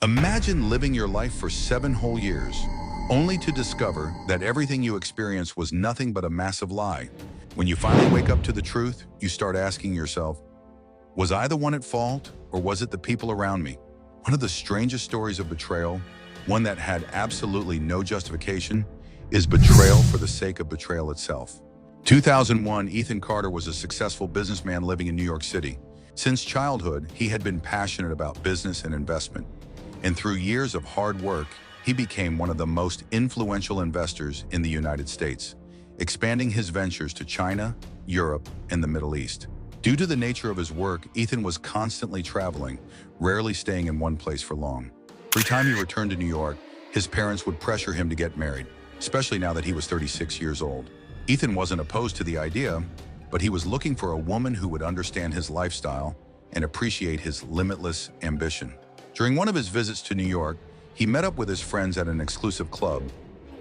Imagine living your life for 7 whole years, only to discover that everything you experienced was nothing but a massive lie. When you finally wake up to the truth, you start asking yourself, was I the one at fault, or was it the people around me? One of the strangest stories of betrayal, one that had absolutely no justification, is betrayal for the sake of betrayal itself. 2001, Ethan Carter was a successful businessman living in New York City. Since childhood, he had been passionate about business and investment. And through years of hard work, he became one of the most influential investors in the United States, expanding his ventures to China, Europe, and the Middle East. Due to the nature of his work, Ethan was constantly traveling, rarely staying in one place for long. Every time he returned to New York, his parents would pressure him to get married, especially now that he was 36 years old. Ethan wasn't opposed to the idea, but he was looking for a woman who would understand his lifestyle and appreciate his limitless ambition. During one of his visits to New York, he met up with his friends at an exclusive club,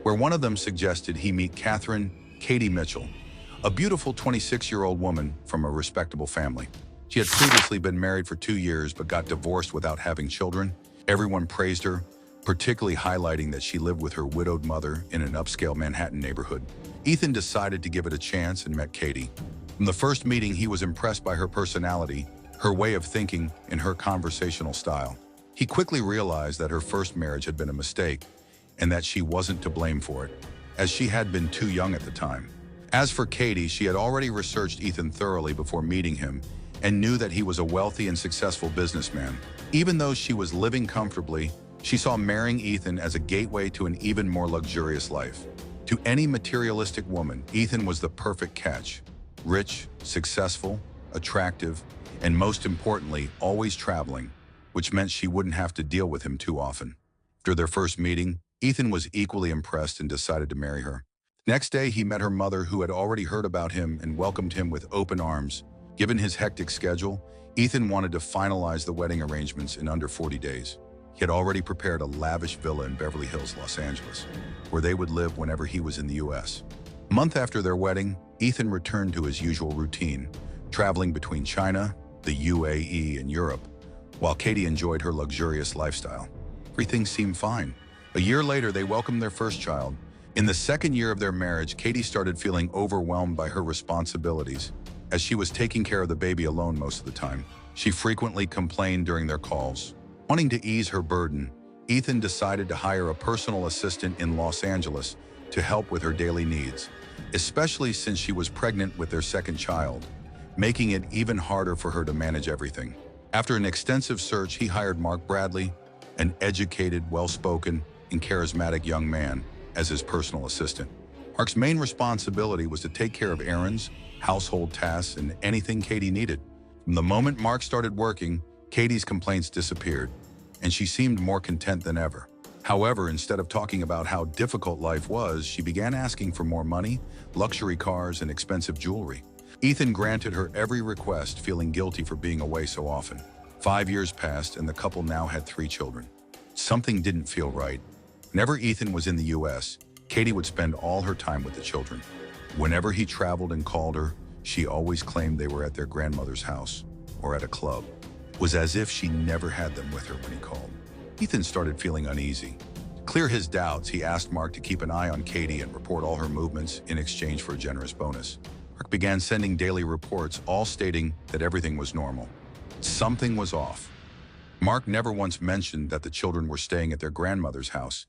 where one of them suggested he meet Katie Mitchell, a beautiful 26-year-old woman from a respectable family. She had previously been married for 2 years but got divorced without having children. Everyone praised her, particularly highlighting that she lived with her widowed mother in an upscale Manhattan neighborhood. Ethan decided to give it a chance and met Katie. From the first meeting, he was impressed by her personality, her way of thinking, and her conversational style. He quickly realized that her first marriage had been a mistake and that she wasn't to blame for it, as she had been too young at the time. As for Katie, she had already researched Ethan thoroughly before meeting him and knew that he was a wealthy and successful businessman. Even though she was living comfortably, she saw marrying Ethan as a gateway to an even more luxurious life. To any materialistic woman, Ethan was the perfect catch. Rich, successful, attractive, and most importantly, always traveling, which meant she wouldn't have to deal with him too often. After their first meeting, Ethan was equally impressed and decided to marry her. Next day, he met her mother, who had already heard about him and welcomed him with open arms. Given his hectic schedule, Ethan wanted to finalize the wedding arrangements in under 40 days. He had already prepared a lavish villa in Beverly Hills, Los Angeles, where they would live whenever he was in the US. A month after their wedding, Ethan returned to his usual routine, traveling between China, the UAE, and Europe, while Katie enjoyed her luxurious lifestyle. Everything seemed fine. A year later, they welcomed their first child. In the second year of their marriage, Katie started feeling overwhelmed by her responsibilities, as she was taking care of the baby alone most of the time. She frequently complained during their calls. Wanting to ease her burden, Ethan decided to hire a personal assistant in Los Angeles to help with her daily needs, especially since she was pregnant with their second child, making it even harder for her to manage everything. After an extensive search, he hired Mark Bradley, an educated, well-spoken, and charismatic young man, as his personal assistant. Mark's main responsibility was to take care of errands, household tasks, and anything Katie needed. From the moment Mark started working, Katie's complaints disappeared, and she seemed more content than ever. However, instead of talking about how difficult life was, she began asking for more money, luxury cars, and expensive jewelry. Ethan granted her every request, feeling guilty for being away so often. 5 years passed, and the couple now had 3 children. Something didn't feel right. Whenever Ethan was in the US, Katie would spend all her time with the children. Whenever he traveled and called her, she always claimed they were at their grandmother's house or at a club. It was as if she never had them with her when he called. Ethan started feeling uneasy. To clear his doubts, he asked Mark to keep an eye on Katie and report all her movements in exchange for a generous bonus. Mark began sending daily reports, all stating that everything was normal. Something was off. Mark never once mentioned that the children were staying at their grandmother's house,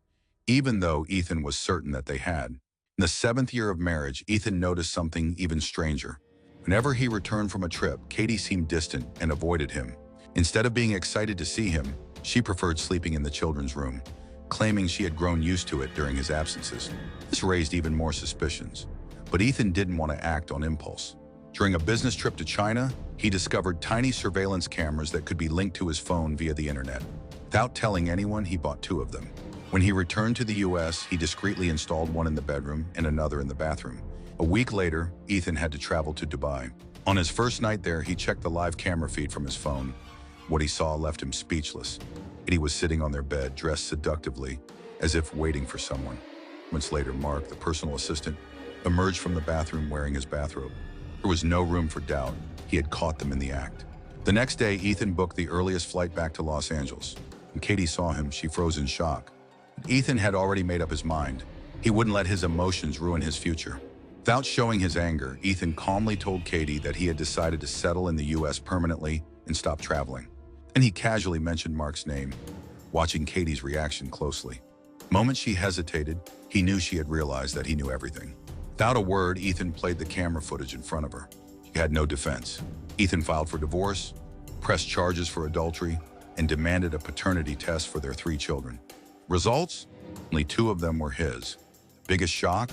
even though Ethan was certain that they had. In the 7th year of marriage, Ethan noticed something even stranger. Whenever he returned from a trip, Katie seemed distant and avoided him. Instead of being excited to see him, she preferred sleeping in the children's room, claiming she had grown used to it during his absences. This raised even more suspicions. But Ethan didn't want to act on impulse. During a business trip to China, he discovered tiny surveillance cameras that could be linked to his phone via the internet. Without telling anyone, he bought 2 of them. When he returned to the US, he discreetly installed one in the bedroom and another in the bathroom. A week later, Ethan had to travel to Dubai. On his first night there, he checked the live camera feed from his phone. What he saw left him speechless. Katie was sitting on their bed, dressed seductively, as if waiting for someone. Months later, Mark, the personal assistant, emerged from the bathroom wearing his bathrobe. There was no room for doubt. He had caught them in the act. The next day, Ethan booked the earliest flight back to Los Angeles. When Katie saw him, she froze in shock. Ethan had already made up his mind. He wouldn't let his emotions ruin his future. Without showing his anger, Ethan calmly told Katie that he had decided to settle in the US permanently and stop traveling. Then he casually mentioned Mark's name, watching Katie's reaction closely. The moment she hesitated, he knew she had realized that he knew everything. Without a word, Ethan played the camera footage in front of her. She had no defense. Ethan filed for divorce, pressed charges for adultery, and demanded a paternity test for their 3 children. Results? Only 2 of them were his. Biggest shock?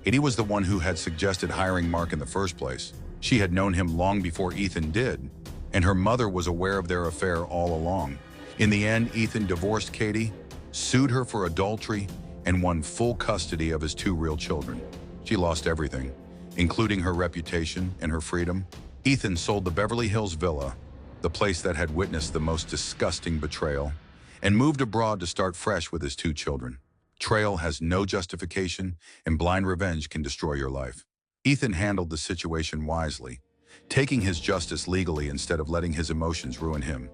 Katie was the one who had suggested hiring Mark in the first place. She had known him long before Ethan did, and her mother was aware of their affair all along. In the end, Ethan divorced Katie, sued her for adultery, and won full custody of his 2 real children. She lost everything, including her reputation and her freedom. Ethan sold the Beverly Hills villa, the place that had witnessed the most disgusting betrayal, and moved abroad to start fresh with his 2 children. Betrayal has no justification, and blind revenge can destroy your life. Ethan handled the situation wisely, taking his justice legally instead of letting his emotions ruin him.